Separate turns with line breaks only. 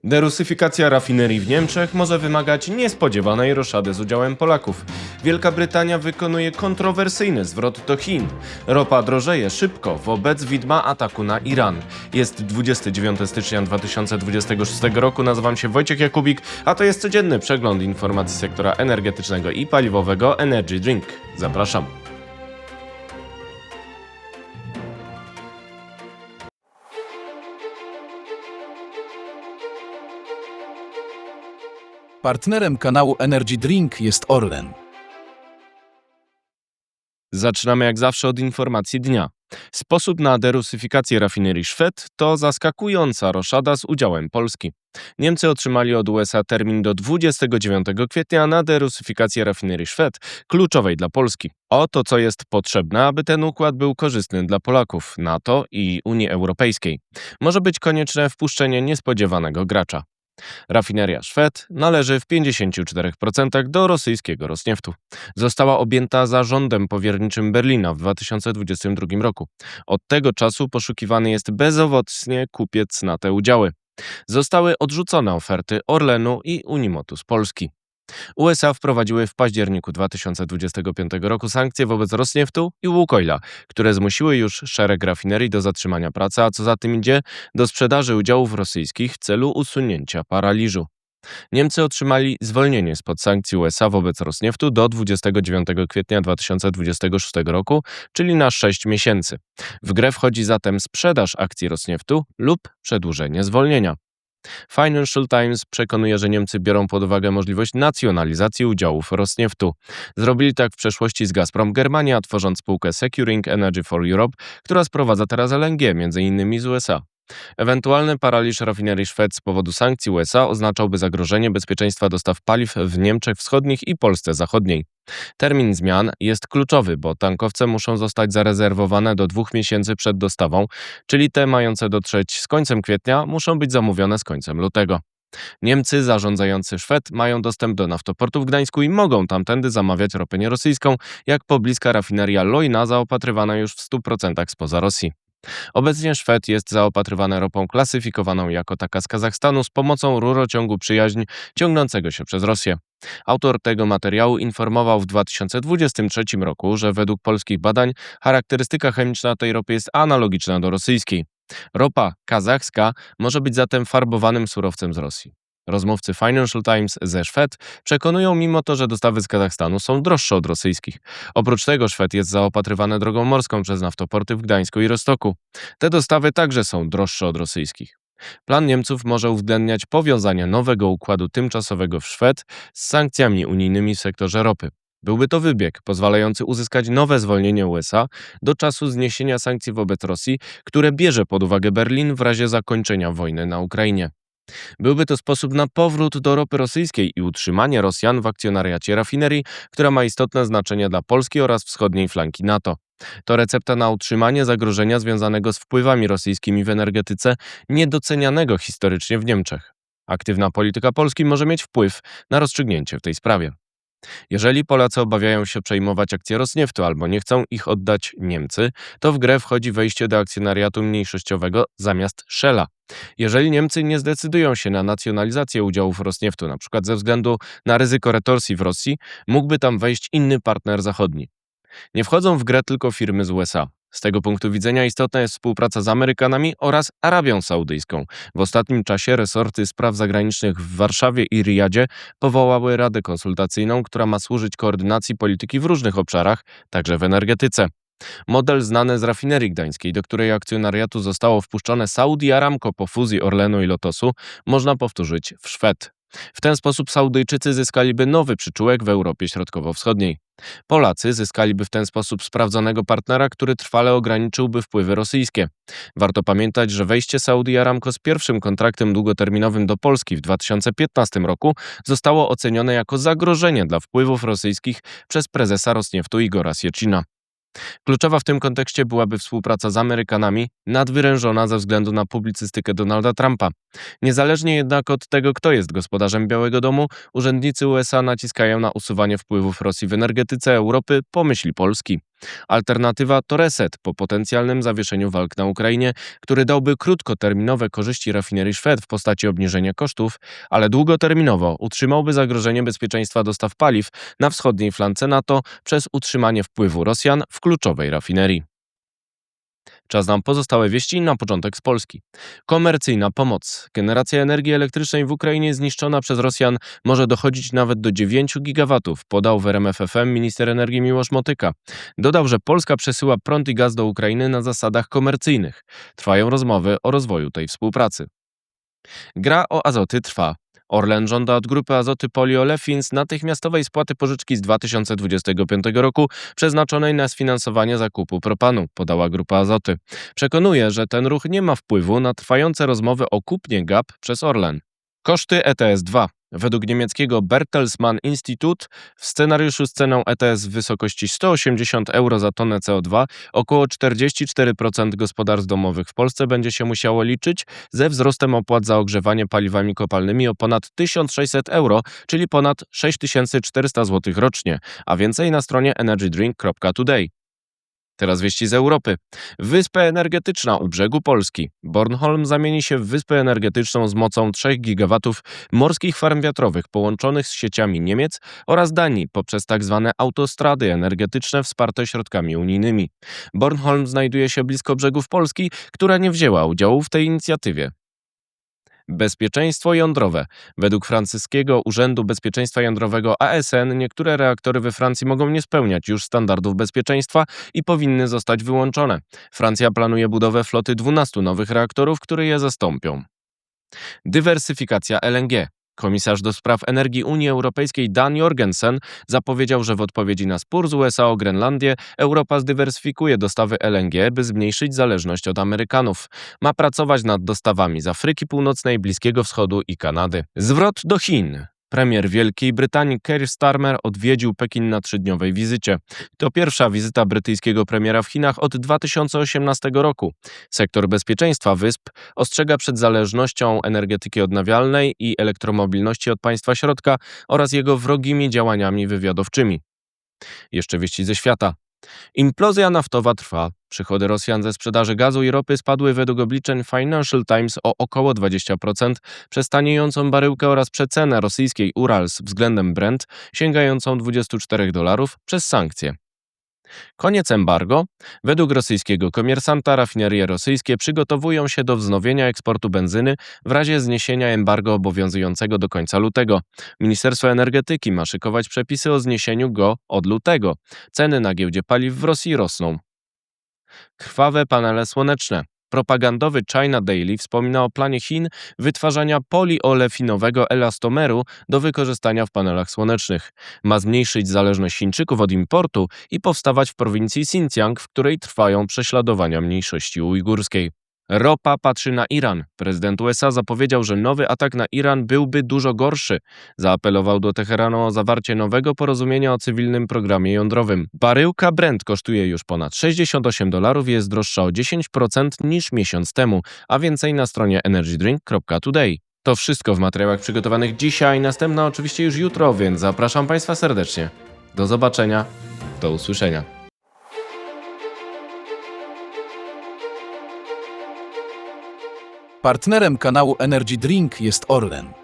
Derusyfikacja rafinerii w Niemczech może wymagać niespodziewanej roszady z udziałem Polaków. Wielka Brytania wykonuje kontrowersyjny zwrot do Chin. Ropa drożeje szybko wobec widma ataku na Iran. Jest 29 stycznia 2026 roku, nazywam się Wojciech Jakubik, a to jest codzienny przegląd informacji sektora energetycznego i paliwowego Energy Drink. Zapraszam.
Partnerem kanału Energy Drink jest Orlen.
Zaczynamy jak zawsze od informacji dnia. Sposób na derusyfikację rafinerii Schwedt to zaskakująca roszada z udziałem Polski. Niemcy otrzymali od USA termin do 29 kwietnia na derusyfikację rafinerii Schwedt, kluczowej dla Polski. Oto co jest potrzebne, aby ten układ był korzystny dla Polaków, NATO i Unii Europejskiej. Może być konieczne wpuszczenie niespodziewanego gracza. Rafineria Schwedt należy w 54% do rosyjskiego Rosnieftu. Została objęta zarządem powierniczym Berlina w 2022 roku. Od tego czasu poszukiwany jest bezowocnie kupiec na te udziały. Zostały odrzucone oferty Orlenu i Unimotu z Polski. USA wprowadziły w październiku 2025 roku sankcje wobec Rosnieftu i Łukoila, które zmusiły już szereg rafinerii do zatrzymania pracy, a co za tym idzie, do sprzedaży udziałów rosyjskich w celu usunięcia paraliżu. Niemcy otrzymali zwolnienie spod sankcji USA wobec Rosnieftu do 29 kwietnia 2026 roku, czyli na 6 miesięcy. W grę wchodzi zatem sprzedaż akcji Rosnieftu lub przedłużenie zwolnienia. Financial Times przekonuje, że Niemcy biorą pod uwagę możliwość nacjonalizacji udziałów Rosnieftu. Zrobili tak w przeszłości z Gazprom Germania, tworząc spółkę Securing Energy for Europe, która sprowadza teraz LNG, m.in. z USA. Ewentualny paraliż rafinerii Schwedt z powodu sankcji USA oznaczałby zagrożenie bezpieczeństwa dostaw paliw w Niemczech Wschodnich i Polsce Zachodniej. Termin zmian jest kluczowy, bo tankowce muszą zostać zarezerwowane do 2 miesięcy przed dostawą, czyli te mające dotrzeć z końcem kwietnia muszą być zamówione z końcem lutego. Niemcy zarządzający Schwedt mają dostęp do naftoportu w Gdańsku i mogą tamtędy zamawiać ropę nierosyjską, jak pobliska rafineria Leuna zaopatrywana już w 100% spoza Rosji. Obecnie Schwedt jest zaopatrywany ropą klasyfikowaną jako taka z Kazachstanu z pomocą rurociągu Przyjaźń ciągnącego się przez Rosję. Autor tego materiału informował w 2023 roku, że według polskich badań charakterystyka chemiczna tej ropy jest analogiczna do rosyjskiej. Ropa kazachska może być zatem farbowanym surowcem z Rosji. Rozmówcy Financial Times ze Schwedt przekonują mimo to, że dostawy z Kazachstanu są droższe od rosyjskich. Oprócz tego Schwedt jest zaopatrywany drogą morską przez naftoporty w Gdańsku i Rostoku. Te dostawy także są droższe od rosyjskich. Plan Niemców może uwzględniać powiązanie nowego układu tymczasowego w Schwedt z sankcjami unijnymi w sektorze ropy. Byłby to wybieg pozwalający uzyskać nowe zwolnienie USA do czasu zniesienia sankcji wobec Rosji, które bierze pod uwagę Berlin w razie zakończenia wojny na Ukrainie. Byłby to sposób na powrót do ropy rosyjskiej i utrzymanie Rosjan w akcjonariacie rafinerii, która ma istotne znaczenie dla Polski oraz wschodniej flanki NATO. To recepta na utrzymanie zagrożenia związanego z wpływami rosyjskimi w energetyce, niedocenianego historycznie w Niemczech. Aktywna polityka Polski może mieć wpływ na rozstrzygnięcie w tej sprawie. Jeżeli Polacy obawiają się przejmować akcje Rosnieftu albo nie chcą ich oddać Niemcy, to w grę wchodzi wejście do akcjonariatu mniejszościowego zamiast Shella. Jeżeli Niemcy nie zdecydują się na nacjonalizację udziałów Rosnieftu, np. ze względu na ryzyko retorsji w Rosji, mógłby tam wejść inny partner zachodni. Nie wchodzą w grę tylko firmy z USA. Z tego punktu widzenia istotna jest współpraca z Amerykanami oraz Arabią Saudyjską. W ostatnim czasie resorty spraw zagranicznych w Warszawie i Riyadzie powołały Radę Konsultacyjną, która ma służyć koordynacji polityki w różnych obszarach, także w energetyce. Model znany z rafinerii gdańskiej, do której akcjonariatu zostało wpuszczone Saudi Aramco po fuzji Orlenu i Lotosu, można powtórzyć w Schwedt. W ten sposób Saudyjczycy zyskaliby nowy przyczółek w Europie Środkowo-Wschodniej. Polacy zyskaliby w ten sposób sprawdzonego partnera, który trwale ograniczyłby wpływy rosyjskie. Warto pamiętać, że wejście Saudi Aramco z pierwszym kontraktem długoterminowym do Polski w 2015 roku zostało ocenione jako zagrożenie dla wpływów rosyjskich przez prezesa Rosnieftu Igora Siecina. Kluczowa w tym kontekście byłaby współpraca z Amerykanami, nadwyrężona ze względu na publicystykę Donalda Trumpa. Niezależnie jednak od tego, kto jest gospodarzem Białego Domu, urzędnicy USA naciskają na usuwanie wpływów Rosji w energetyce Europy po myśli Polski. Alternatywa to reset po potencjalnym zawieszeniu walk na Ukrainie, który dałby krótkoterminowe korzyści rafinerii Schwedt w postaci obniżenia kosztów, ale długoterminowo utrzymałby zagrożenie bezpieczeństwa dostaw paliw na wschodniej flance NATO przez utrzymanie wpływu Rosjan w kluczowej rafinerii. Czas na pozostałe wieści, na początek z Polski. Komercyjna pomoc. Generacja energii elektrycznej w Ukrainie zniszczona przez Rosjan może dochodzić nawet do 9 gigawatów, podał w RMF FM minister energii Miłosz Motyka. Dodał, że Polska przesyła prąd i gaz do Ukrainy na zasadach komercyjnych. Trwają rozmowy o rozwoju tej współpracy. Gra o Azoty trwa. Orlen żąda od grupy Azoty Polyolefins natychmiastowej spłaty pożyczki z 2025 roku przeznaczonej na sfinansowanie zakupu propanu, podała grupa Azoty. Przekonuje, że ten ruch nie ma wpływu na trwające rozmowy o kupnie GAP przez Orlen. Koszty ETS-2. Według niemieckiego Bertelsmann Institut w scenariuszu z ceną ETS w wysokości 180 euro za tonę CO2 około 44% gospodarstw domowych w Polsce będzie się musiało liczyć ze wzrostem opłat za ogrzewanie paliwami kopalnymi o ponad 1600 euro, czyli ponad 6400 zł rocznie, a więcej na stronie energydrink.today. Teraz wieści z Europy. Wyspa energetyczna u brzegu Polski. Bornholm zamieni się w wyspę energetyczną z mocą 3 gigawatów morskich farm wiatrowych połączonych z sieciami Niemiec oraz Danii poprzez tzw. autostrady energetyczne wsparte środkami unijnymi. Bornholm znajduje się blisko brzegów Polski, która nie wzięła udziału w tej inicjatywie. Bezpieczeństwo jądrowe. Według francuskiego Urzędu Bezpieczeństwa Jądrowego ASN niektóre reaktory we Francji mogą nie spełniać już standardów bezpieczeństwa i powinny zostać wyłączone. Francja planuje budowę floty 12 nowych reaktorów, które je zastąpią. Dywersyfikacja LNG. Komisarz do spraw energii Unii Europejskiej Dan Jorgensen zapowiedział, że w odpowiedzi na spór z USA o Grenlandię Europa zdywersyfikuje dostawy LNG, by zmniejszyć zależność od Amerykanów. Ma pracować nad dostawami z Afryki Północnej, Bliskiego Wschodu i Kanady. Zwrot do Chin. Premier Wielkiej Brytanii Keir Starmer odwiedził Pekin na 3-dniowej wizycie. To pierwsza wizyta brytyjskiego premiera w Chinach od 2018 roku. Sektor bezpieczeństwa wysp ostrzega przed zależnością energetyki odnawialnej i elektromobilności od państwa środka oraz jego wrogimi działaniami wywiadowczymi. Jeszcze wieści ze świata. Implozja naftowa trwa. Przychody Rosjan ze sprzedaży gazu i ropy spadły według obliczeń Financial Times o około 20% przez taniejącą baryłkę oraz przecenę rosyjskiej Urals względem Brent sięgającą $24 przez sankcje. Koniec embargo. Według rosyjskiego komersanta rafinerie rosyjskie przygotowują się do wznowienia eksportu benzyny w razie zniesienia embargo obowiązującego do końca lutego. Ministerstwo Energetyki ma szykować przepisy o zniesieniu go od lutego. Ceny na giełdzie paliw w Rosji rosną. Krwawe panele słoneczne. Propagandowy China Daily wspomina o planie Chin wytwarzania poliolefinowego elastomeru do wykorzystania w panelach słonecznych. Ma zmniejszyć zależność Chińczyków od importu i powstawać w prowincji Xinjiang, w której trwają prześladowania mniejszości ujgurskiej. Ropa patrzy na Iran. Prezydent USA zapowiedział, że nowy atak na Iran byłby dużo gorszy. Zaapelował do Teheranu o zawarcie nowego porozumienia o cywilnym programie jądrowym. Baryłka Brent kosztuje już ponad $68 i jest droższa o 10% niż miesiąc temu, a więcej na stronie energydrink.today. To wszystko w materiałach przygotowanych dzisiaj, następna oczywiście już jutro, więc zapraszam Państwa serdecznie. Do zobaczenia, do usłyszenia.
Partnerem kanału Energy Drink jest Orlen.